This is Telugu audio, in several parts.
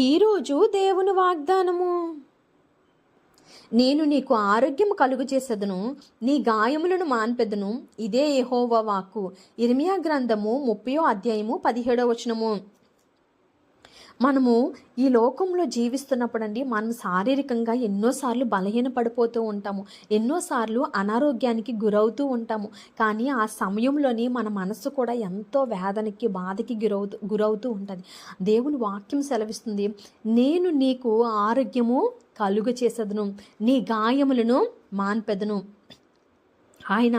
ఈరోజు దేవుని వాగ్దానము, నేను నీకు ఆరోగ్యము కలుగు చేసేదను, నీ గాయములను మాన్పెదను, ఇదే యెహోవా వాక్కు. ఇర్మియా గ్రంథము 30వ అధ్యాయము 17వ వచనము. మనము ఈ లోకంలో జీవిస్తున్నప్పుడండి మనం శారీరకంగా ఎన్నోసార్లు బలహీన పడిపోతూ ఉంటాము, ఎన్నోసార్లు అనారోగ్యానికి గురవుతూ ఉంటాము. కానీ ఆ సమయంలోని మన మనస్సు కూడా ఎంతో వేదనకి బాధకి గురవుతూ ఉంటుంది. దేవుని వాక్యం సెలవిస్తుంది, నేను నీకు ఆరోగ్యము కలుగ చేసేదను, నీ గాయములను మాన్పెదను. ఆయన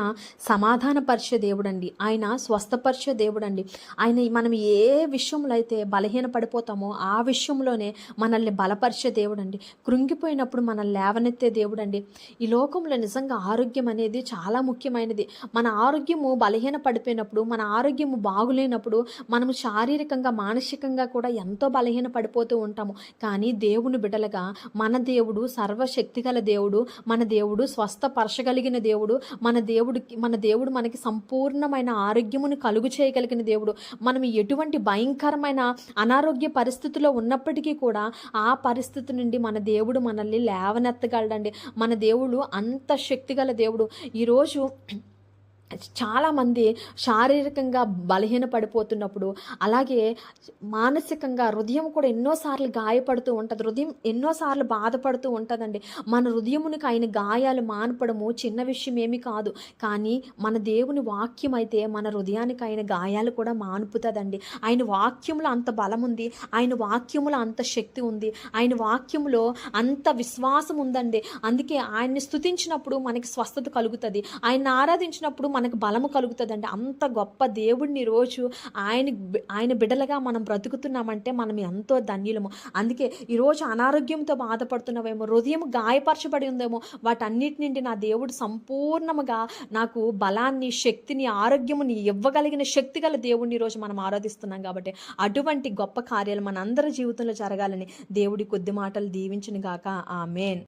సమాధానపరిచే దేవుడండి, ఆయన స్వస్థపరిచే దేవుడండి. ఆయన మనం ఏ విషయంలో అయితే బలహీన పడిపోతామో ఆ విషయంలోనే మనల్ని బలపరిచే దేవుడండి. కృంగిపోయినప్పుడు మనల్ని లేవనెత్తే దేవుడండి. ఈ లోకంలో నిజంగా ఆరోగ్యం అనేది చాలా ముఖ్యమైనది. మన ఆరోగ్యము బలహీన పడిపోయినప్పుడు, మన ఆరోగ్యము బాగులేనప్పుడు మనము శారీరకంగా మానసికంగా కూడా ఎంతో బలహీన పడిపోతూ ఉంటాము. కానీ దేవుని బిడ్డలుగా మన దేవుడు సర్వశక్తిగల దేవుడు, మన దేవుడు స్వస్థపరచగలిగిన దేవుడు, మన దేవుడు మనకి సంపూర్ణమైన ఆరోగ్యమును కలుగు చేయగలిగిన దేవుడు. మనం ఎటువంటి భయంకరమైన అనారోగ్య పరిస్థితిలో ఉన్నప్పటికీ కూడా ఆ పరిస్థితి నుండి మన దేవుడు మనల్ని లేవనెత్తగలడండి. మన దేవుడు అంత శక్తిగల దేవుడు. ఈరోజు చాలామంది శారీరకంగా బలహీన పడిపోతున్నప్పుడు, అలాగే మానసికంగా హృదయం కూడా ఎన్నోసార్లు గాయపడుతూ ఉంటుంది, హృదయం ఎన్నోసార్లు బాధపడుతూ ఉంటుందండి. మన హృదయమునికి ఆయన గాయాలు మానపడము చిన్న విషయం ఏమి కాదు. కానీ మన దేవుని వాక్యం అయితే మన హృదయానికి ఆయన గాయాలు కూడా మానుపుతుందండి. ఆయన వాక్యంలో అంత బలం ఉంది, ఆయన వాక్యములో అంత శక్తి ఉంది, ఆయన వాక్యంలో అంత విశ్వాసం ఉందండి. అందుకే ఆయన్ని స్తుతించినప్పుడు మనకి స్వస్థత కలుగుతుంది, ఆయన్ని ఆరాధించినప్పుడు మనకు బలము కలుగుతుందండి. అంత గొప్ప దేవుడిని ఈరోజు ఆయన బిడ్డలుగా మనం బ్రతుకుతున్నామంటే మనం ఎంతో ధన్యులము. అందుకే ఈరోజు అనారోగ్యంతో బాధపడుతున్నావేమో, హృదయం గాయపరచబడి ఉందేమో, వాటన్నిటి నుండి నా దేవుడు సంపూర్ణముగా నాకు బలాన్ని, శక్తిని, ఆరోగ్యముని ఇవ్వగలిగిన శక్తి గల దేవుడిని ఈరోజు మనం ఆరాధిస్తున్నాం. కాబట్టి అటువంటి గొప్ప కార్యాలు మన అందరి జీవితంలో జరగాలని దేవుడి కొద్ది మాటలు దీవించును గాక. ఆమేన్.